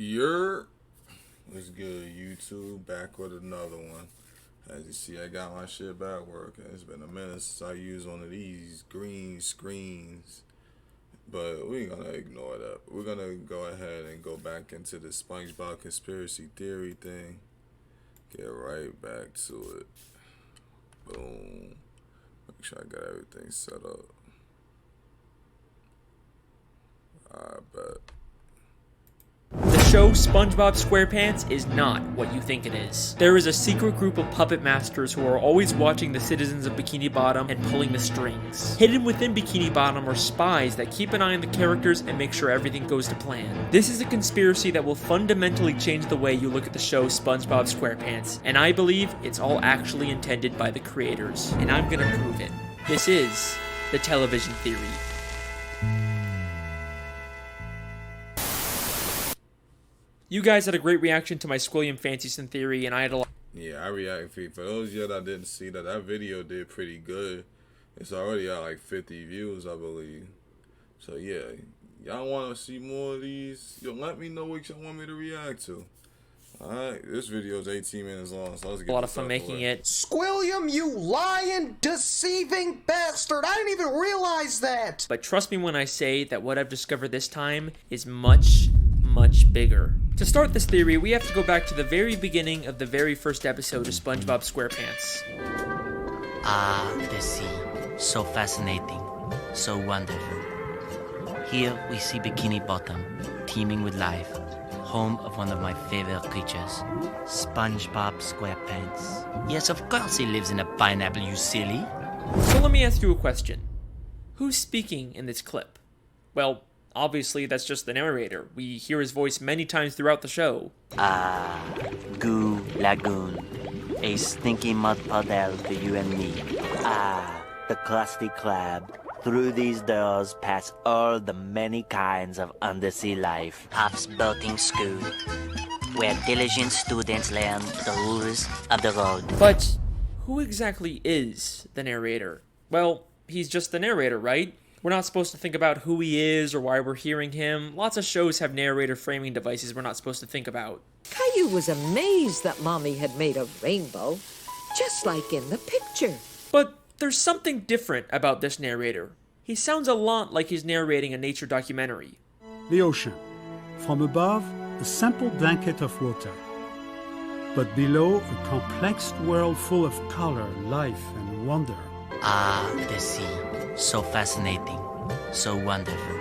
You're what's good, YouTube? Back with another one. As you see, I got my shit back working. It's been a minute since I used one of these green screens, but we ain't gonna ignore that. We're gonna go ahead and go back into the Spongebob conspiracy theory thing. Get right back to it. Boom. Make sure I got everything set up. I bet. The show SpongeBob SquarePants is not what you think it is. There is a secret group of puppet masters who are always watching the citizens of Bikini Bottom and pulling the strings. Hidden within Bikini Bottom are spies that keep an eye on the characters and make sure everything goes to plan. This is a conspiracy that will fundamentally change the way you look at the show SpongeBob SquarePants, and I believe it's all actually intended by the creators, and I'm gonna prove it. This is the television theory. You guys had a great reaction to my Squilliam Fancyson theory, and I had a lot. Yeah, I reacted. For those of you that didn't see that video did pretty good. It's already at like 50 views, I believe. So yeah, y'all want to see more of these? Yo, let me know what y'all want me to react to. Alright, this video is 18 minutes long, so let's get A lot of fun making it. Squilliam, you lying, deceiving bastard! I didn't even realize that! But trust me when I say that what I've discovered this time is much bigger. To start this theory, we have to go back to the very beginning of the very first episode of SpongeBob SquarePants. Ah, the sea. So fascinating. So wonderful. Here we see Bikini Bottom, teeming with life. Home of one of my favorite creatures, SpongeBob SquarePants. Yes, of course he lives in a pineapple, you silly. So let me ask you a question. Who's speaking in this clip? Well, obviously that's just the narrator. We hear his voice many times throughout the show. Ah, Goo Lagoon. A stinky mud puddle for you and me. Ah, the Krusty Krab. Through these doors pass all the many kinds of undersea life. Puff's boating school, where diligent students learn the rules of the road. But who exactly is the narrator? Well, he's just the narrator, right? We're not supposed to think about who he is or why we're hearing him. Lots of shows have narrator framing devices we're not supposed to think about. Caillou was amazed that Mommy had made a rainbow, just like in the picture. But there's something different about this narrator. He sounds a lot like he's narrating a nature documentary. The ocean. From above, a simple blanket of water. But below, a complex world full of color, life, and wonder. Ah, the sea. So fascinating. So wonderful.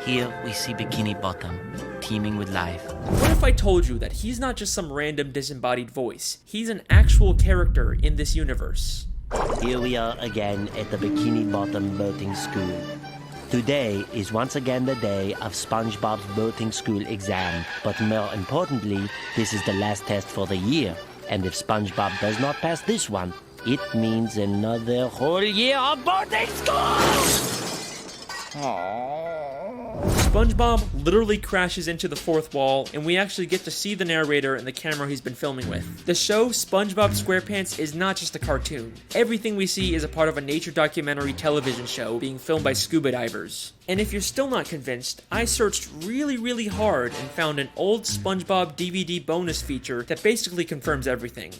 Here we see Bikini Bottom, teeming with life. What if I told you that he's not just some random disembodied voice? He's an actual character in this universe. Here we are again at the Bikini Bottom boating school. Today is once again the day of SpongeBob's boating school exam. But more importantly, this is the last test for the year. And if SpongeBob does not pass this one, it means another whole year of boating school! SpongeBob literally crashes into the fourth wall, and we actually get to see the narrator and the camera he's been filming with. The show SpongeBob SquarePants is not just a cartoon. Everything we see is a part of a nature documentary television show being filmed by scuba divers. And if you're still not convinced, I searched really hard and found an old SpongeBob DVD bonus feature that basically confirms everything.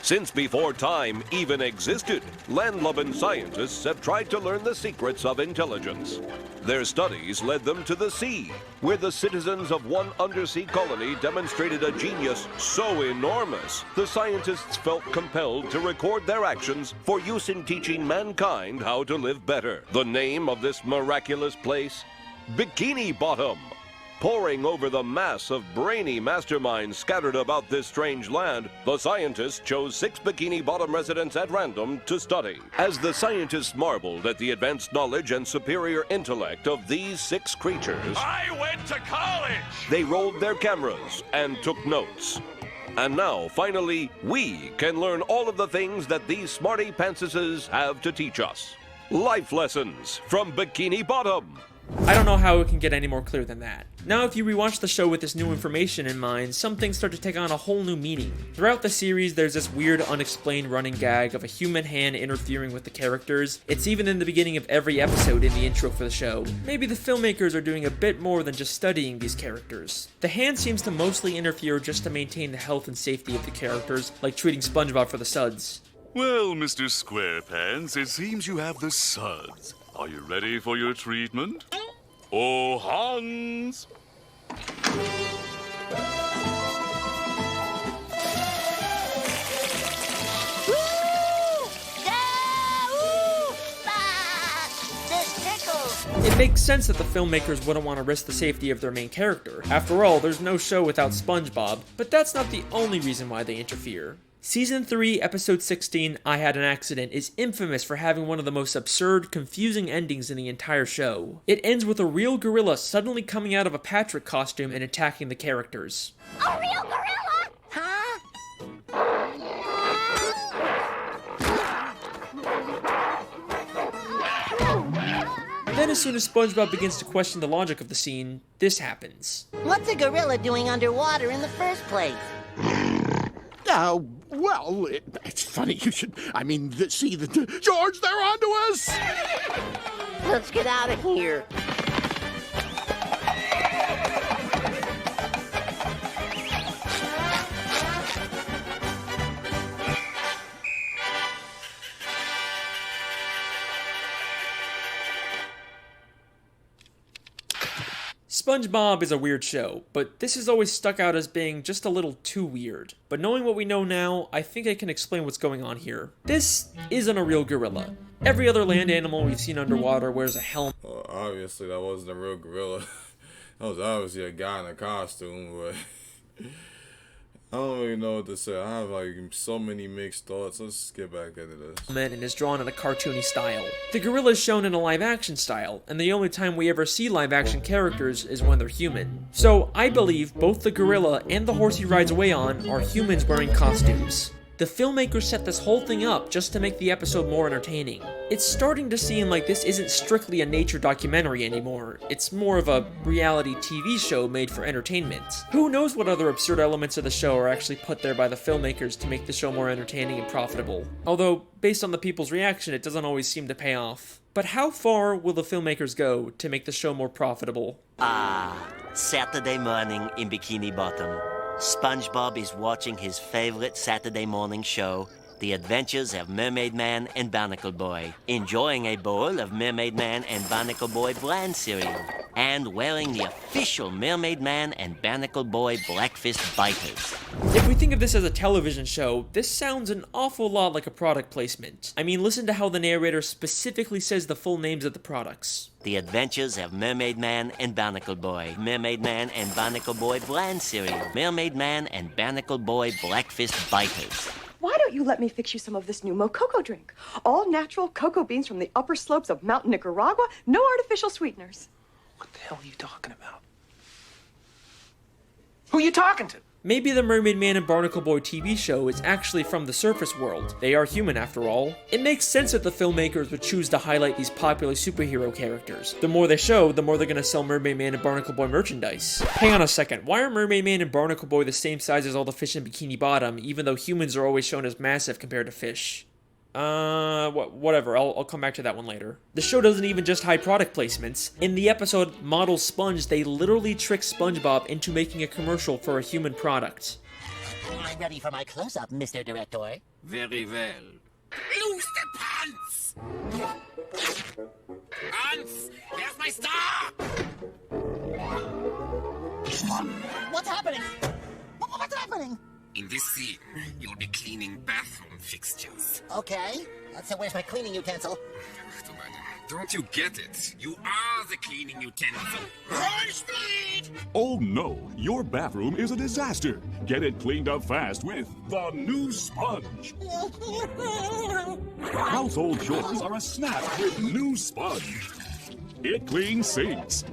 Since before time even existed, land-loving scientists have tried to learn the secrets of intelligence. Their studies led them to the sea, where the citizens of one undersea colony demonstrated a genius so enormous, the scientists felt compelled to record their actions for use in teaching mankind how to live better. The name of this miraculous place? Bikini Bottom. Poring over the mass of brainy masterminds scattered about this strange land, the scientists chose 6 Bikini Bottom residents at random to study. As the scientists marveled at the advanced knowledge and superior intellect of these 6 creatures, I went to college! They rolled their cameras and took notes. And now, finally, we can learn all of the things that these smarty pantsuses have to teach us. Life lessons from Bikini Bottom. I don't know how it can get any more clear than that. Now, if you rewatch the show with this new information in mind, some things start to take on a whole new meaning. Throughout the series, there's this weird, unexplained running gag of a human hand interfering with the characters. It's even in the beginning of every episode in the intro for the show. Maybe the filmmakers are doing a bit more than just studying these characters. The hand seems to mostly interfere just to maintain the health and safety of the characters, like treating Spongebob for the suds. Well, Mr. Squarepants, it seems you have the suds. Are you ready for your treatment? Oh, Hans! It makes sense that the filmmakers wouldn't want to risk the safety of their main character. After all, there's no show without Spongebob, but that's not the only reason why they interfere. Season 3, Episode 16, I Had an Accident, is infamous for having one of the most absurd, confusing endings in the entire show. It ends with a real gorilla suddenly coming out of a Patrick costume and attacking the characters. A real gorilla? Huh? Then as soon as SpongeBob begins to question the logic of the scene, this happens. What's a gorilla doing underwater in the first place? Well, it's funny you should... see, George, they're onto us! Let's get out of here. SpongeBob is a weird show, but this has always stuck out as being just a little too weird. But knowing what we know now, I think I can explain what's going on here. This isn't a real gorilla. Every other land animal we've seen underwater wears a helmet. Well, obviously that wasn't a real gorilla. That was obviously a guy in a costume, but I don't really know what to say. I have like so many mixed thoughts. Let's get back into this. And is drawn in a cartoony style. The gorilla is shown in a live action style, and the only time we ever see live action characters is when they're human. So I believe both the gorilla and the horse he rides away on are humans wearing costumes. The filmmakers set this whole thing up just to make the episode more entertaining. It's starting to seem like this isn't strictly a nature documentary anymore. It's more of a reality TV show made for entertainment. Who knows what other absurd elements of the show are actually put there by the filmmakers to make the show more entertaining and profitable. Although, based on the people's reaction, it doesn't always seem to pay off. But how far will the filmmakers go to make the show more profitable? Saturday morning in Bikini Bottom. SpongeBob is watching his favorite Saturday morning show, The Adventures of Mermaid Man and Barnacle Boy, enjoying a bowl of Mermaid Man and Barnacle Boy bland cereal, and wearing the official Mermaid Man and Barnacle Boy Black Fist biters. If we think of this as a television show, this sounds an awful lot like a product placement. I mean, listen to how the narrator specifically says the full names of the products. The Adventures of Mermaid Man and Barnacle Boy, Mermaid Man and Barnacle Boy bland cereal, Mermaid Man and Barnacle Boy Black Fist biters. Why don't you let me fix you some of this new Mococo drink? All natural cocoa beans from the upper slopes of Mountain Nicaragua, no artificial sweeteners. What the hell are you talking about? Who are you talking to? Maybe the Mermaid Man and Barnacle Boy TV show is actually from the surface world. They are human after all. It makes sense that the filmmakers would choose to highlight these popular superhero characters. The more they show, the more they're gonna sell Mermaid Man and Barnacle Boy merchandise. Hang on a second, why are Mermaid Man and Barnacle Boy the same size as all the fish in Bikini Bottom, even though humans are always shown as massive compared to fish? Whatever, I'll come back to that one later. The show doesn't even just hide product placements. In the episode Model Sponge, they literally trick SpongeBob into making a commercial for a human product. I'm ready for my close-up, Mr. Director. Very well. Loose the pants! Hans, where's my star? What's happening? What's happening? In this scene, you'll be cleaning bathroom fixtures. Okay, so where's my cleaning utensil? Don't you get it? You are the cleaning utensil. High speed! Oh no, your bathroom is a disaster. Get it cleaned up fast with the new sponge. Household chores are a snap with new sponge. It cleans sinks.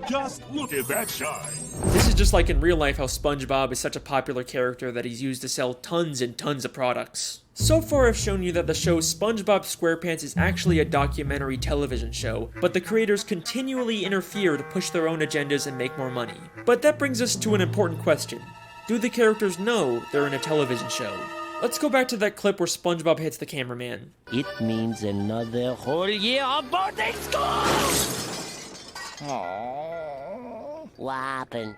Just look at that shine. This is just like in real life how Spongebob is such a popular character that he's used to sell tons and tons of products. So far I've shown you that the show SpongeBob SquarePants is actually a documentary television show, but the creators continually interfere to push their own agendas and make more money. But that brings us to an important question. Do the characters know they're in a television show? Let's go back to that clip where SpongeBob hits the cameraman. It means another whole year of boarding school! What happened?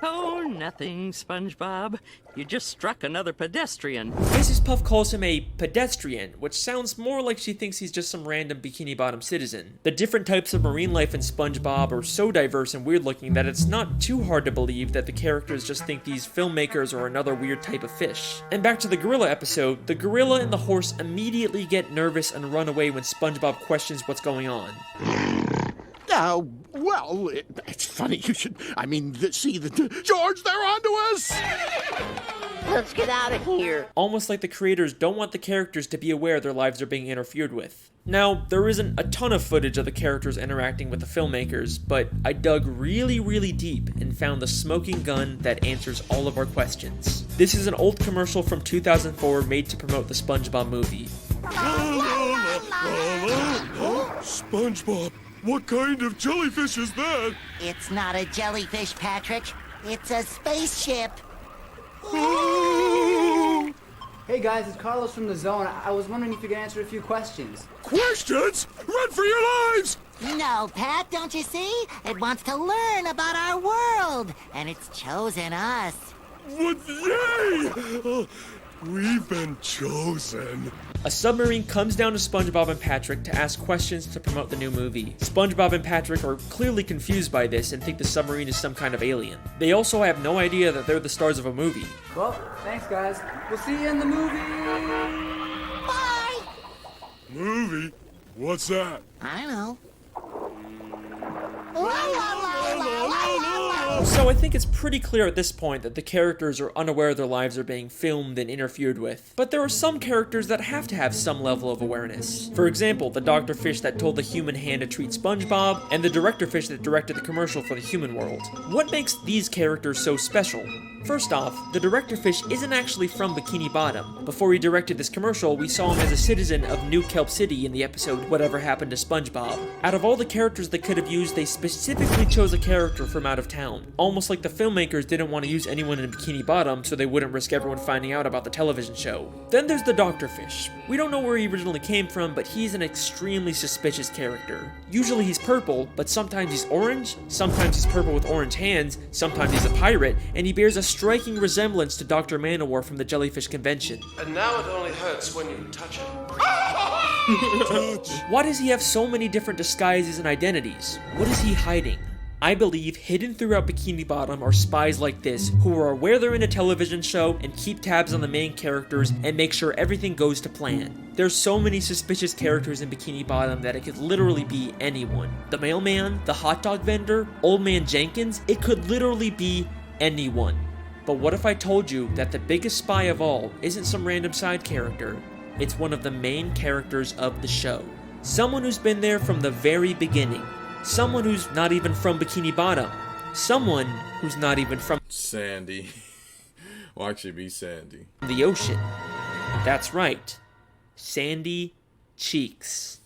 Oh, nothing, SpongeBob. You just struck another pedestrian. Mrs. Puff calls him a pedestrian, which sounds more like she thinks he's just some random Bikini Bottom citizen. The different types of marine life in SpongeBob are so diverse and weird looking that it's not too hard to believe that the characters just think these filmmakers are another weird type of fish. And back to the gorilla episode, the gorilla and the horse immediately get nervous and run away when SpongeBob questions what's going on. Well, it's funny you should... George, they're onto us! Let's get out of here. Almost like the creators don't want the characters to be aware their lives are being interfered with. Now, there isn't a ton of footage of the characters interacting with the filmmakers, but I dug really deep and found the smoking gun that answers all of our questions. This is an old commercial from 2004 made to promote the SpongeBob movie. SpongeBob, what kind of jellyfish is that? It's not a jellyfish, Patrick. It's a spaceship. Hey guys, it's Carlos from the Zone. I was wondering if you could answer a few questions. Questions? Run for your lives! No, Pat, don't you see? It wants to learn about our world, and it's chosen us. What? Yay! We've been chosen. A submarine comes down to SpongeBob and Patrick to ask questions to promote the new movie. SpongeBob and Patrick are clearly confused by this and think the submarine is some kind of alien. They also have no idea that they're the stars of a movie. Well, thanks guys. We'll see you in the movie! Bye! Movie? What's that? I know. So I think it's pretty clear at this point that the characters are unaware their lives are being filmed and interfered with. But there are some characters that have to have some level of awareness. For example, the Dr. Fish that told the human hand to treat SpongeBob, and the Director Fish that directed the commercial for the human world. What makes these characters so special? First off, the Director Fish isn't actually from Bikini Bottom. Before he directed this commercial, we saw him as a citizen of New Kelp City in the episode Whatever Happened to SpongeBob. Out of all the characters they could have used, they specifically chose a character from out of town. Almost like the filmmakers didn't want to use anyone in Bikini Bottom so they wouldn't risk everyone finding out about the television show. Then there's the Dr. Fish. We don't know where he originally came from, but he's an extremely suspicious character. Usually he's purple, but sometimes he's orange, sometimes he's purple with orange hands, sometimes he's a pirate, and he bears a striking resemblance to Dr. Manowar from the Jellyfish Convention. And now it only hurts when you touch it. Why does he have so many different disguises and identities? What is he hiding? I believe hidden throughout Bikini Bottom are spies like this who are aware they're in a television show and keep tabs on the main characters and make sure everything goes to plan. There's so many suspicious characters in Bikini Bottom that it could literally be anyone. The mailman, the hot dog vendor, Old Man Jenkins, it could literally be anyone. But what if I told you that the biggest spy of all isn't some random side character? It's one of the main characters of the show. Someone who's been there from the very beginning. Someone who's not even from Bikini Bottom. Someone who's not even from Sandy. Watch it be Sandy. The ocean. That's right. Sandy Cheeks.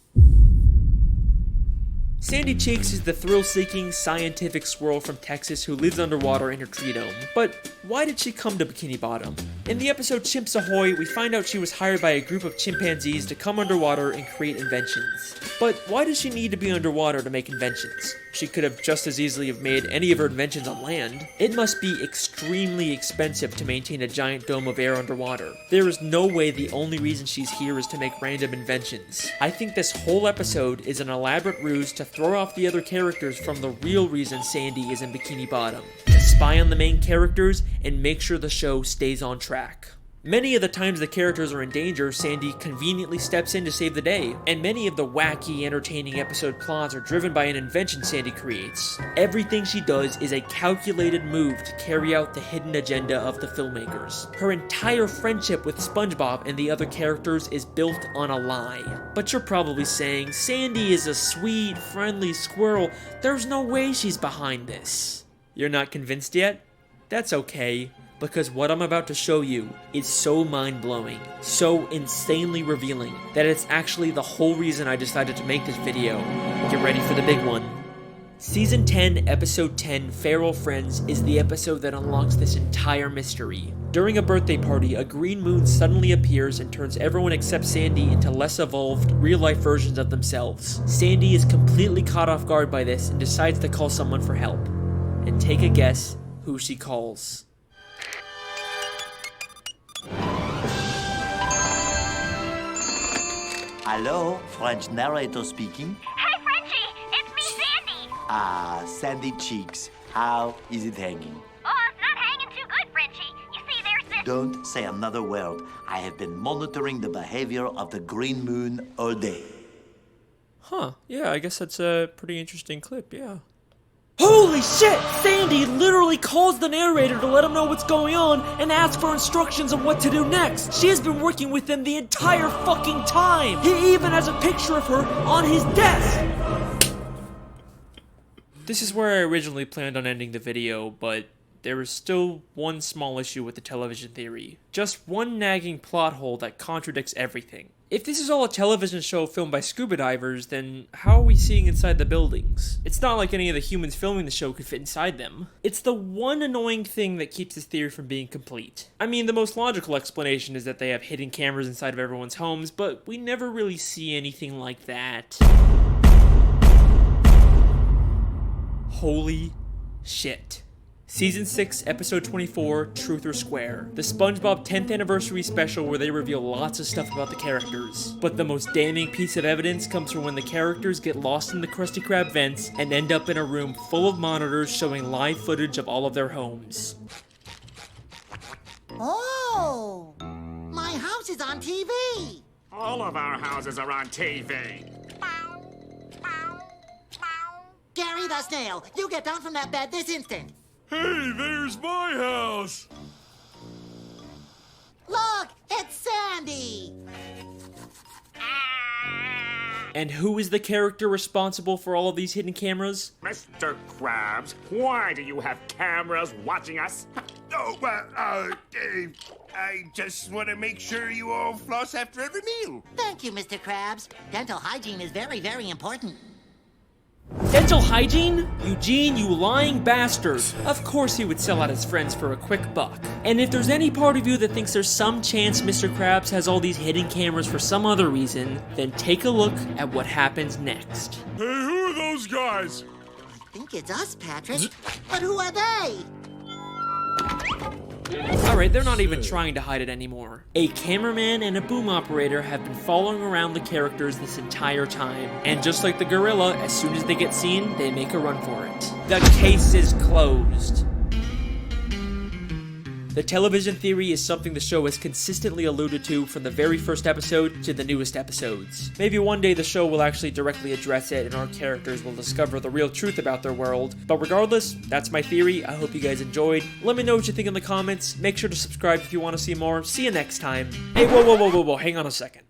Sandy Cheeks is the thrill-seeking, scientific squirrel from Texas who lives underwater in her tree dome. But why did she come to Bikini Bottom? In the episode Chimps Ahoy, we find out she was hired by a group of chimpanzees to come underwater and create inventions. But why does she need to be underwater to make inventions? She could have just as easily have made any of her inventions on land. It must be extremely expensive to maintain a giant dome of air underwater. There is no way the only reason she's here is to make random inventions. I think this whole episode is an elaborate ruse to throw off the other characters from the real reason Sandy is in Bikini Bottom. To spy on the main characters and make sure the show stays on track. Many of the times the characters are in danger, Sandy conveniently steps in to save the day, and many of the wacky, entertaining episode plots are driven by an invention Sandy creates. Everything she does is a calculated move to carry out the hidden agenda of the filmmakers. Her entire friendship with Spongebob and the other characters is built on a lie. But you're probably saying, Sandy is a sweet, friendly squirrel, there's no way she's behind this. You're not convinced yet? That's okay. Because what I'm about to show you is so mind-blowing, so insanely revealing, that it's actually the whole reason I decided to make this video. Get ready for the big one. Season 10, Episode 10, Feral Friends, is the episode that unlocks this entire mystery. During a birthday party, a green moon suddenly appears and turns everyone except Sandy into less evolved, real-life versions of themselves. Sandy is completely caught off guard by this and decides to call someone for help. And take a guess who she calls. Hello, French narrator speaking. Hey, Frenchie! It's me, Sandy! Ah, Sandy Cheeks. How is it hanging? Oh, it's not hanging too good, Frenchie. You see, there's this... Don't say another word. I have been monitoring the behavior of the green moon all day. Huh, yeah, I guess that's a pretty interesting clip, yeah. Holy shit! Sandy literally calls the narrator to let him know what's going on and asks for instructions on what to do next. She has been working with him the entire fucking time. He even has a picture of her on his desk. This is where I originally planned on ending the video, but there is still one small issue with the television theory. Just one nagging plot hole that contradicts everything. If this is all a television show filmed by scuba divers, then how are we seeing inside the buildings? It's not like any of the humans filming the show could fit inside them. It's the one annoying thing that keeps this theory from being complete. I mean, the most logical explanation is that they have hidden cameras inside of everyone's homes, but we never really see anything like that. Holy shit. Season 6, Episode 24, Truth or Square. The Spongebob 10th Anniversary Special where they reveal lots of stuff about the characters. But the most damning piece of evidence comes from when the characters get lost in the Krusty Krab vents and end up in a room full of monitors showing live footage of all of their homes. Oh! My house is on TV! All of our houses are on TV. Gary the Snail, you get down from that bed this instant! Hey, there's my house! Look, it's Sandy! And who is the character responsible for all of these hidden cameras? Mr. Krabs, why do you have cameras watching us? Oh, well, I just want to make sure you all floss after every meal. Thank you, Mr. Krabs. Dental hygiene is very, very important. Dental hygiene? Eugene, you lying bastard. Of course he would sell out his friends for a quick buck. And if there's any part of you that thinks there's some chance Mr. Krabs has all these hidden cameras for some other reason, then take a look at what happens next. Hey, who are those guys? I think it's us, Patrick. But who are they? Alright, they're not even trying to hide it anymore. A cameraman and a boom operator have been following around the characters this entire time. And just like the gorilla, as soon as they get seen, they make a run for it. The case is closed. The television theory is something the show has consistently alluded to from the very first episode to the newest episodes. Maybe one day the show will actually directly address it and our characters will discover the real truth about their world. But regardless, that's my theory. I hope you guys enjoyed. Let me know what you think in the comments. Make sure to subscribe if you want to see more. See you next time. Hey, whoa, hang on a second.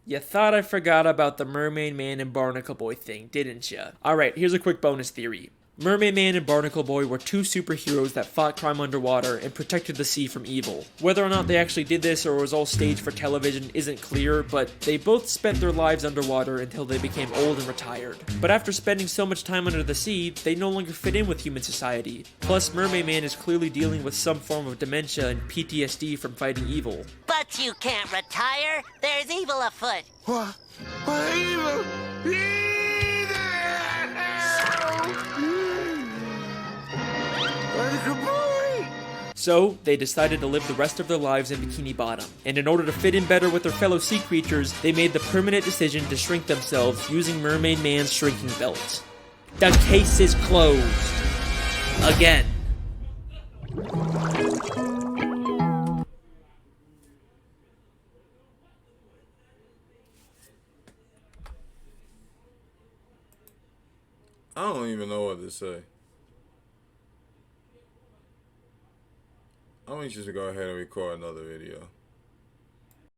You thought I forgot about the Mermaid Man and Barnacle Boy thing, didn't ya? Alright, here's a quick bonus theory. Mermaid Man and Barnacle Boy were two superheroes that fought crime underwater and protected the sea from evil. Whether or not they actually did this or was all staged for television isn't clear, but they both spent their lives underwater until they became old and retired. But after spending so much time under the sea, they no longer fit in with human society. Plus, Mermaid Man is clearly dealing with some form of dementia and PTSD from fighting evil. But you can't retire. There's evil afoot. What? Evil? So, they decided to live the rest of their lives in Bikini Bottom, and in order to fit in better with their fellow sea creatures, they made the permanent decision to shrink themselves using Mermaid Man's shrinking belt. The case is closed. Again. I don't even know what to say. I'm anxious to go ahead and record another video.